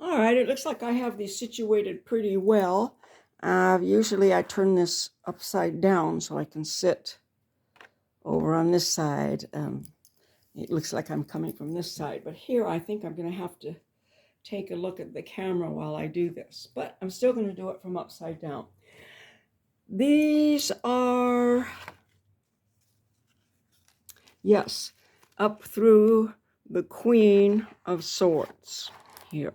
All right, it looks like I have these situated pretty well. Usually I turn this upside down so I can sit over on this side. It looks like I'm coming from this side, but here I think I'm going to have to take a look at the camera while I do this, but I'm still going to do it from upside down. These are, yes, up through the Queen of Swords here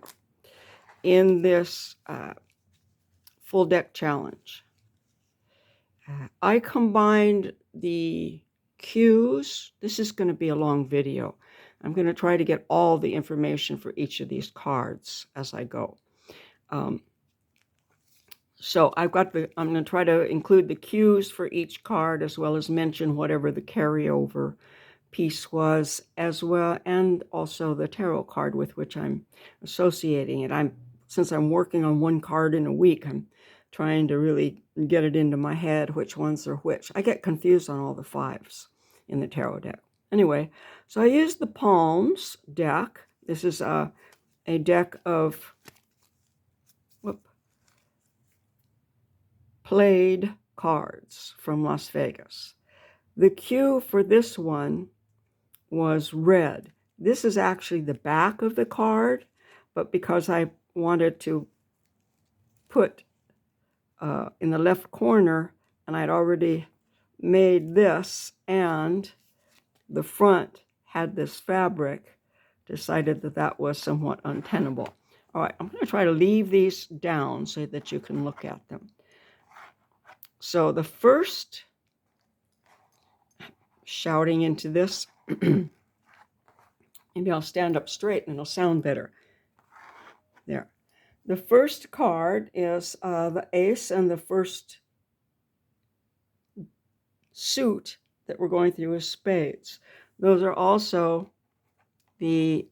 in this full deck challenge. I combined the cues. This is going to be a long video. I'm going to try to get all the information for each of these cards as I go. So I'm going to try to include the cues for each card as well as mention whatever the carryover piece was as well, and also the tarot card with which I'm associating it. Since I'm working on one card in a week, I'm trying to really get it into my head which ones are which. I get confused on all the fives in the tarot deck. Anyway, so I used the Palms deck. This is a deck of played cards from Las Vegas. The cue for this one was red. This is actually the back of the card, but because I wanted to put in the left corner, and I'd already made this, and the front had this fabric, decided that that was somewhat untenable. All right, I'm going to try to leave these down so that you can look at them. So the first, shouting into this, maybe I'll stand up straight and it'll sound better. There. The first card is the ace, and the first suit that we're going through is spades. Those are also the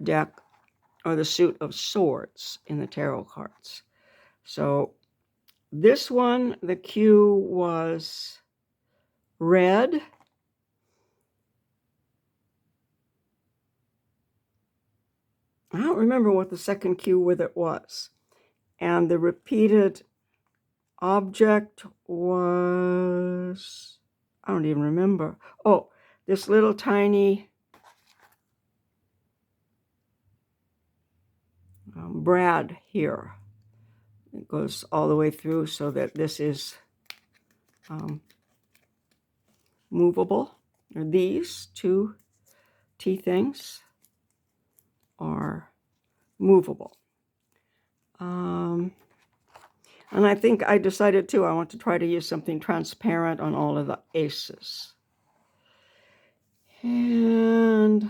deck or the suit of swords in the tarot cards. So this one, the cue was red. I don't remember what the second cue with it was. And the repeated object was, I don't even remember. Oh, this little tiny brad here. It goes all the way through so that this is movable. Or these two tea things are movable. And I think I decided too, I want to try to use something transparent on all of the aces. And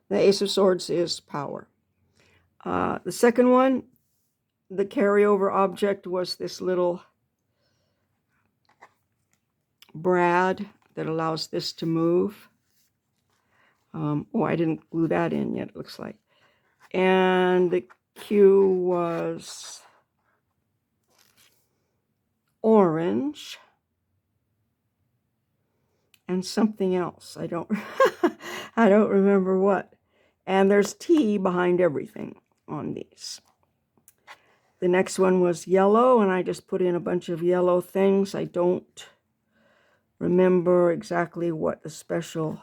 the Ace of Swords is power. The second one, the carryover object was this little brad that allows this to move. Oh, I didn't glue that in yet, it looks like. And the cue was orange and something else. I don't I don't remember what. And there's tea behind everything on these. The next one was yellow, and I just put in a bunch of yellow things. I don't remember exactly what the special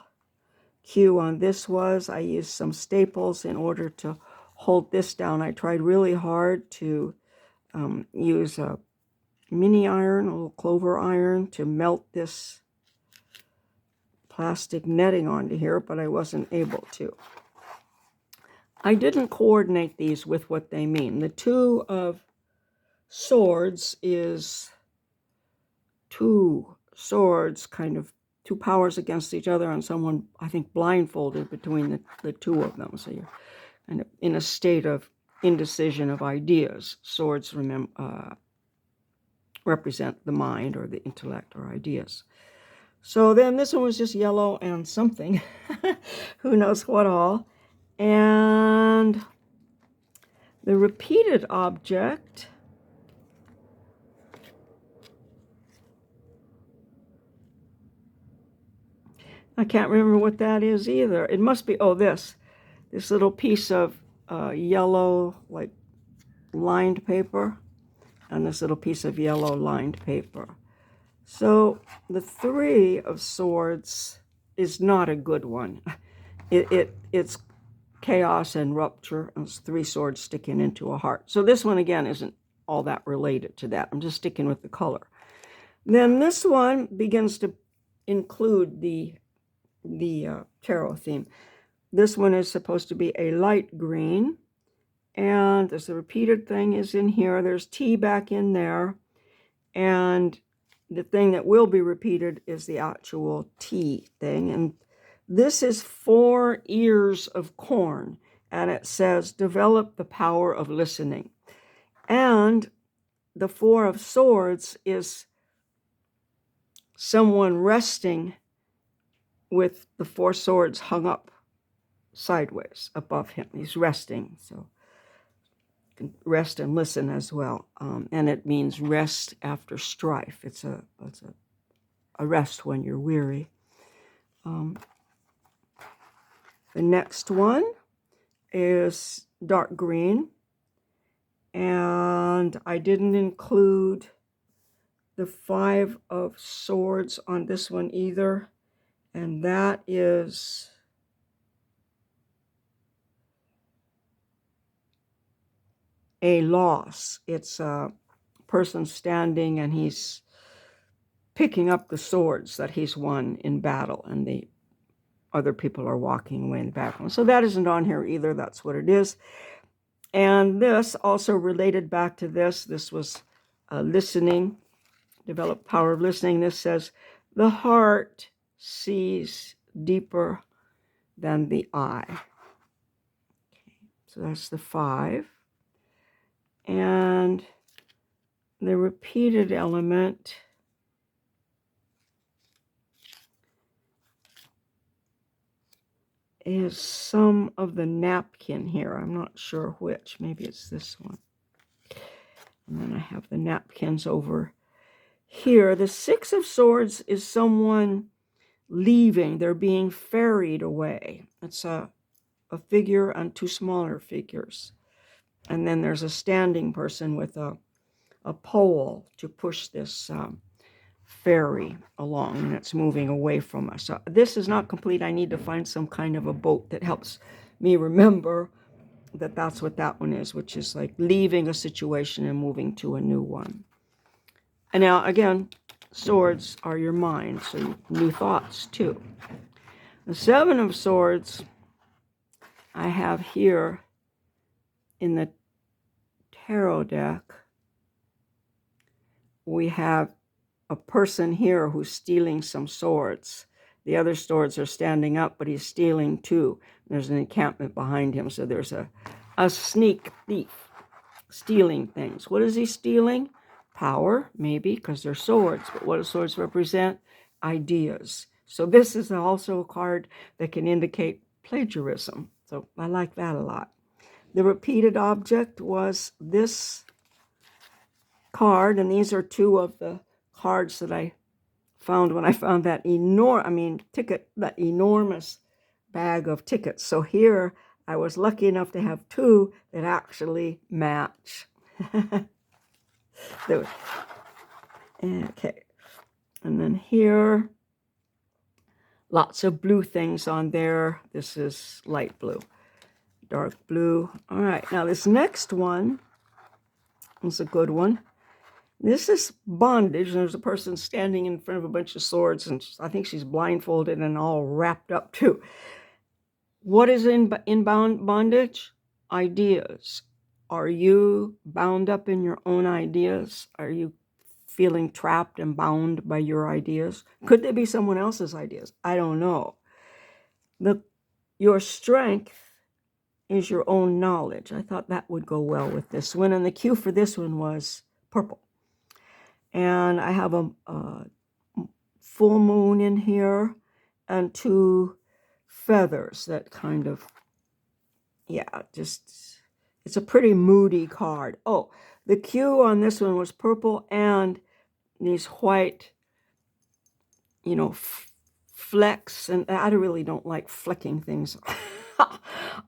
cue on this was. I used some staples in order to hold this down. I tried really hard to use a mini iron, a little clover iron, to melt this plastic netting onto here, but I wasn't able to. I didn't coordinate these with what they mean. The two of swords is two swords, kind of two powers against each other, and someone, I think, blindfolded between the two of them. So you're kind of in a state of indecision of ideas. Swords represent the mind or the intellect or ideas. So then this one was just yellow and something. Who knows what all. And the repeated object, I can't remember what that is either. It must be, oh, this this little piece of yellow, like lined paper, and this little piece of yellow lined paper. So the 3 of swords is not a good one. It's chaos and rupture, and it's 3 swords sticking into a heart. So this one, again, isn't all that related to that. I'm just sticking with the color. Then this one begins to include the tarot theme. This one is supposed to be a light green, and there's a repeated thing is in here. There's T back in there, and the thing that will be repeated is the actual T thing. And this is 4 ears of corn, and it says, develop the power of listening. And the 4 of swords is someone resting with the 4 swords hung up sideways above him. He's resting, so you can rest and listen as well. And it means rest after strife. It's a rest when you're weary. The next one is dark green, and I didn't include the 5 of swords on this one either, and that is a loss. It's a person standing, and he's picking up the swords that he's won in battle, and the other people are walking away in the background. So that isn't on here either. That's what it is. And this also related back to this. This was listening, develop power of listening. This says, the heart sees deeper than the eye. Okay, so that's the 5. And the repeated element is some of the napkin here. I'm not sure which. Maybe it's this one. And then I have the napkins over here. The 6 of swords is someone leaving. They're being ferried away. It's a figure and 2 smaller figures. And then there's a standing person with a pole to push this ferry along, and it's moving away from us. So this is not complete. I need to find some kind of a boat that helps me remember that that's what that one is, which is like leaving a situation and moving to a new one. And now, again, swords are your mind, so new thoughts too. The 7 of swords I have here in the tarot deck. We have a person here who's stealing some swords. The other swords are standing up, but he's stealing too. There's an encampment behind him, so there's a sneak thief stealing things. What is he stealing? Power, maybe, because they're swords. But what do swords represent? Ideas. So this is also a card that can indicate plagiarism. So I like that a lot. The repeated object was this card, and these are 2 of the cards that I found when I found that that enormous bag of tickets. So here I was lucky enough to have 2 that actually match. Okay, and then here, lots of blue things on there. This is light blue, dark blue. All right, now this next one is a good one. This is bondage. There's a person standing in front of a bunch of swords, and I think she's blindfolded and all wrapped up too. What is in bondage? Ideas. Are you bound up in your own ideas? Are you feeling trapped and bound by your ideas? Could they be someone else's ideas? I don't know. Your strength is your own knowledge. I thought that would go well with this one. And the cue for this one was purple. And I have a full moon in here and 2 feathers that kind of, it's a pretty moody card. Oh, the cue on this one was purple and these white, flecks. And I really don't like flecking things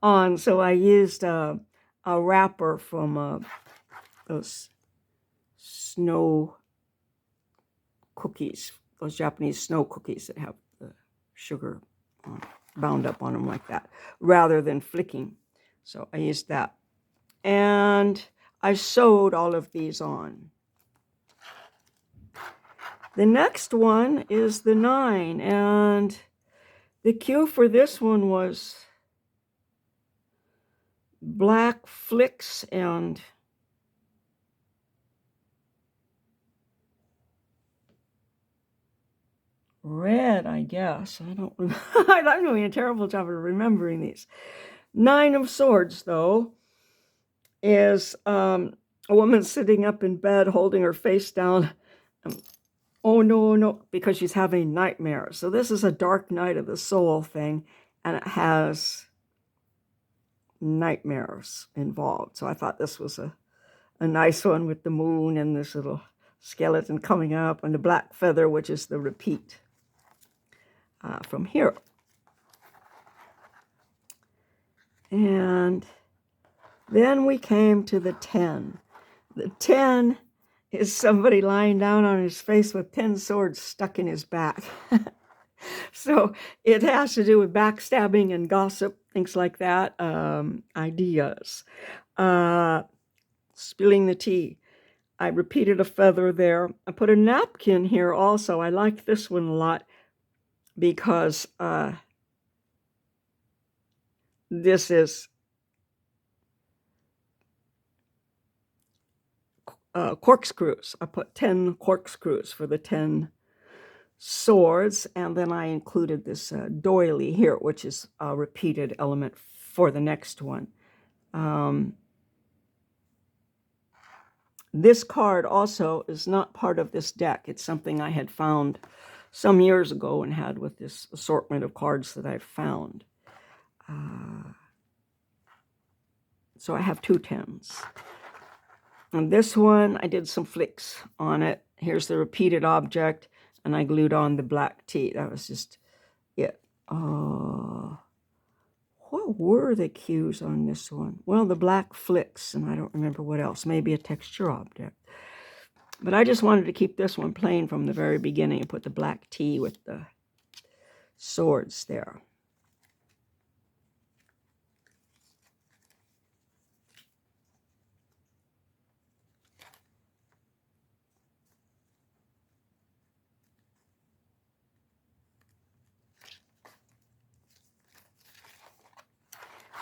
on. So I used a wrapper from those snow cookies, those Japanese snow cookies that have the sugar bound up on them like that, rather than flicking. So I used that. And I sewed all of these on. The next one is the 9, and the cue for this one was black flicks and red, I guess. I don't remember. I'm doing a terrible job of remembering these. 9 of Swords, though, is a woman sitting up in bed holding her face down. Oh, no, no, because she's having nightmares. So this is a dark night of the soul thing, and it has nightmares involved. So I thought this was a nice one with the moon and this little skeleton coming up and the black feather, which is the repeat from here. And then we came to the 10. The 10 is somebody lying down on his face with 10 swords stuck in his back. So it has to do with backstabbing and gossip, things like that, ideas. Spilling the tea. I repeated a feather there. I put a napkin here also. I like this one a lot because this is corkscrews. I put 10 corkscrews for the 10 swords, and then I included this doily here, which is a repeated element for the next one. This card also is not part of this deck. It's something I had found some years ago and had with this assortment of cards that I've found. So I have 2 10s. And this one, I did some flicks on it. Here's the repeated object, and I glued on the black tea. That was just it. What were the cues on this one? Well, the black flicks, and I don't remember what else. Maybe a texture object. But I just wanted to keep this one plain from the very beginning and put the black tea with the swords there.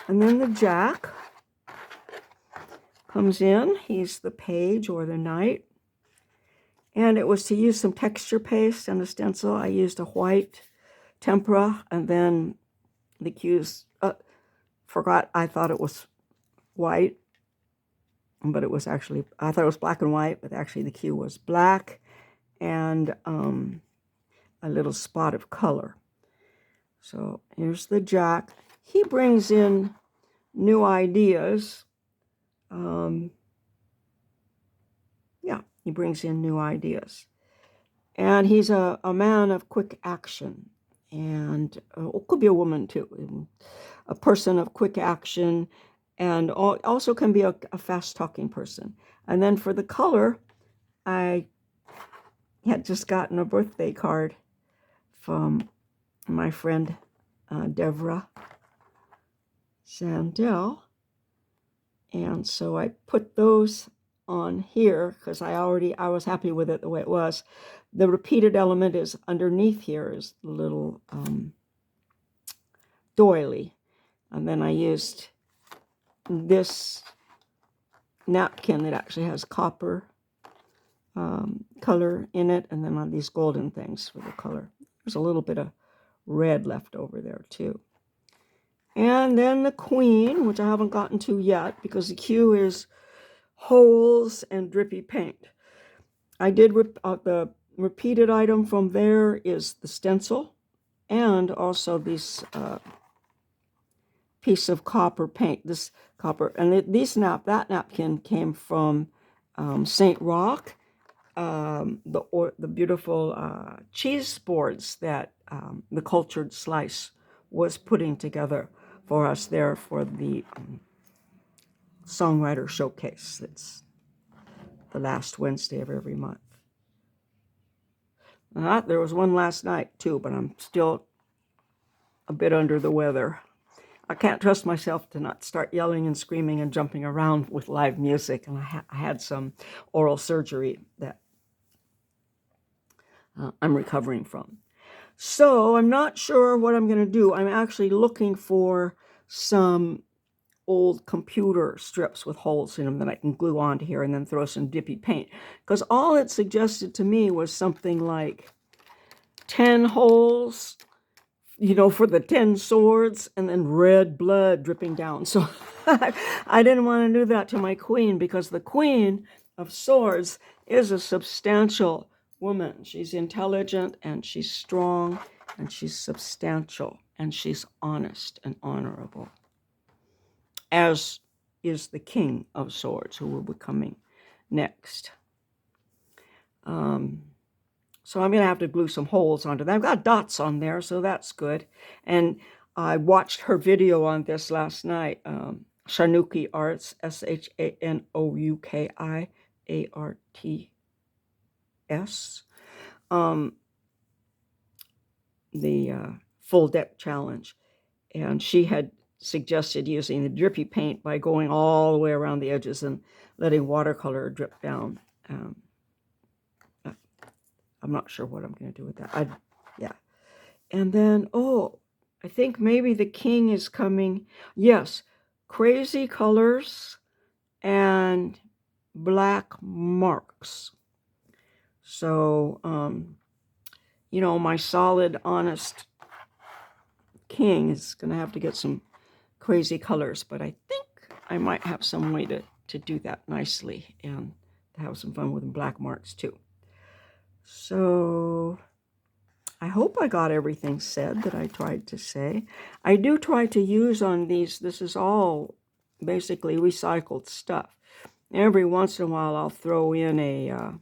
And then the Jack comes in. He's the page or the knight. And it was to use some texture paste and a stencil. I used a white tempera, and then the cues, forgot I thought it was white, but it was actually, I thought it was black and white, but actually the cue was black and a little spot of color. So here's the Jack. He brings in new ideas. He brings in new ideas. And he's a man of quick action. And could be a woman too. A person of quick action, and also can be a fast-talking person. And then for the color, I had just gotten a birthday card from my friend Devra Sandell. And so I put those on here because I was happy with it the way it was. The repeated element is underneath here is the little doily. And then I used this napkin that actually has copper color in it, and then on these golden things for the color. There's a little bit of red left over there too. And then the Queen, which I haven't gotten to yet because the cue is holes and drippy paint. I did the repeated item from there is the stencil and also this piece of copper paint. This copper, and that napkin came from St. Roch, the beautiful cheese boards that the Cultured Slice was putting together for us there for the songwriter showcase. It's the last Wednesday of every month. There was one last night too, but I'm still a bit under the weather. I can't trust myself to not start yelling and screaming and jumping around with live music. And I had some oral surgery that I'm recovering from. So I'm not sure what I'm going to do. I'm actually looking for some old computer strips with holes in them that I can glue onto here and then throw some dippy paint. Because all it suggested to me was something like 10 holes, you know, for the 10 swords, and then red blood dripping down. So I didn't want to do that to my queen, because the Queen of Swords is a substantial woman. She's intelligent, and she's strong, and she's substantial, and she's honest and honorable, as is the King of Swords, who will be coming next. So I'm going to have to glue some holes onto that. I've got dots on there, so that's good. And I watched her video on this last night. Shanuki Arts, SHANOUKIARTS. The full deck challenge. And she had suggested using the drippy paint by going all the way around the edges and letting watercolor drip down. I'm not sure what I'm going to do with that. Yeah. And then, I think maybe the king is coming. Yes, crazy colors and black marks. So, you know, my solid, honest king is going to have to get some crazy colors, but I think I might have some way to do that nicely and to have some fun with black marks too. So I hope I got everything said that I tried to say. I do try to use on these, this is all basically recycled stuff. Every once in a while I'll throw in a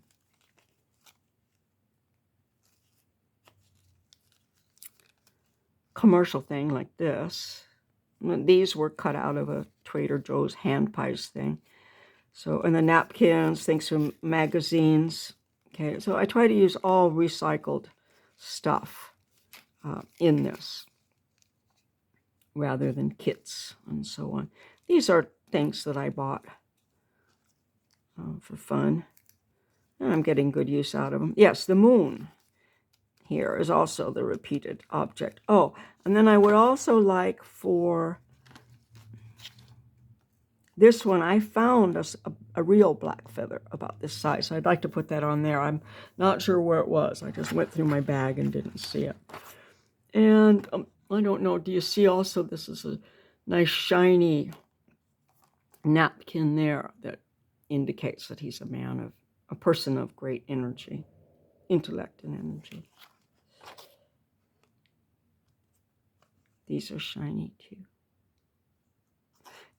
commercial thing like this. These were cut out of a Trader Joe's hand pies thing. So, and the napkins, things from magazines. Okay, so I try to use all recycled stuff in this, rather than kits and so on. These are things that I bought for fun, and I'm getting good use out of them. Yes, the moon here is also the repeated object. Oh, and then I would also like for this one, I found a real black feather about this size. So I'd like to put that on there. I'm not sure where it was. I just went through my bag and didn't see it. And I don't know, do you see also this is a nice shiny napkin there that indicates that he's a person of great energy, intellect and energy. These are shiny too.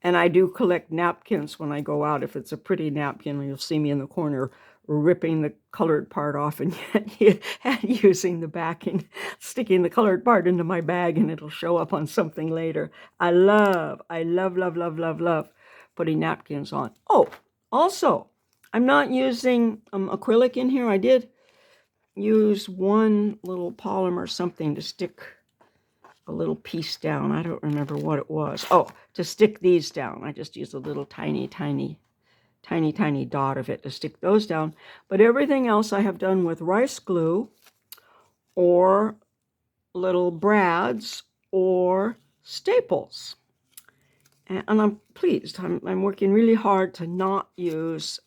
And I do collect napkins when I go out. If it's a pretty napkin, you'll see me in the corner ripping the colored part off and using the backing, sticking the colored part into my bag, and it'll show up on something later. I love putting napkins on. Oh, also, I'm not using acrylic in here. I did use one little polymer something to stick a little piece down. I don't remember what it was. Oh, to stick these down. I just used a little tiny dot of it to stick those down. But everything else I have done with rice glue or little brads or staples. And I'm pleased. I'm working really hard to not use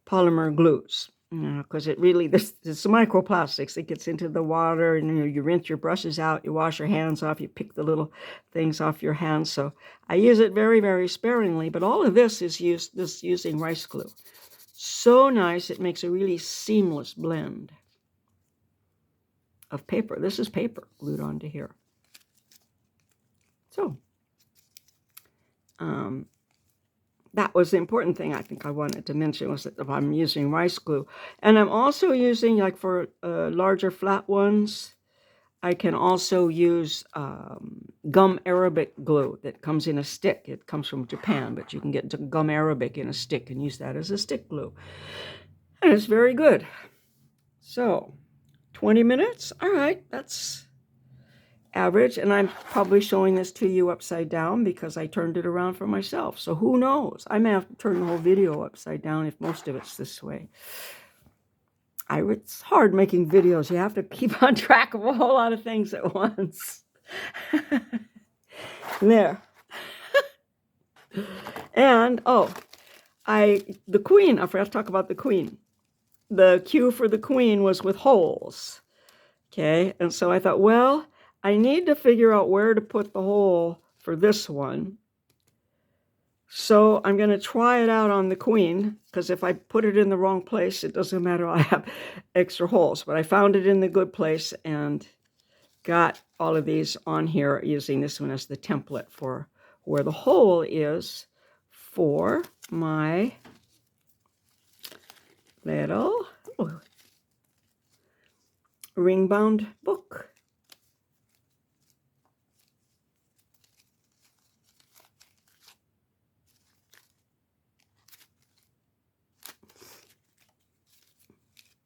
polymer glues. Because it really, this microplastics. It gets into the water, and you rinse your brushes out, you wash your hands off, you pick the little things off your hands. So I use it very, very sparingly. But all of this is using rice glue. So nice, it makes a really seamless blend of paper. This is paper glued onto here. So that was the important thing I think I wanted to mention, was that I'm using rice glue. And I'm also using, like for larger flat ones, I can also use gum Arabic glue that comes in a stick. It comes from Japan, but you can get gum Arabic in a stick and use that as a stick glue. And it's very good. So, 20 minutes? All right, that's average. And I'm probably showing this to you upside down because I turned it around for myself. So who knows? I may have to turn the whole video upside down if most of it's this way. It's hard making videos. You have to keep on track of a whole lot of things at once. There. And, the queen, I forgot to talk about the queen. The cue for the queen was with holes. Okay, and so I thought, well, I need to figure out where to put the hole for this one. So I'm going to try it out on the queen, because if I put it in the wrong place, it doesn't matter. I have extra holes. But I found it in the good place and got all of these on here using this one as the template for where the hole is for my little ring-bound book.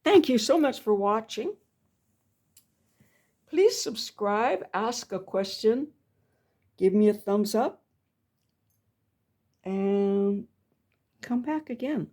Thank you so much for watching. Please subscribe, ask a question, give me a thumbs up, and come back again.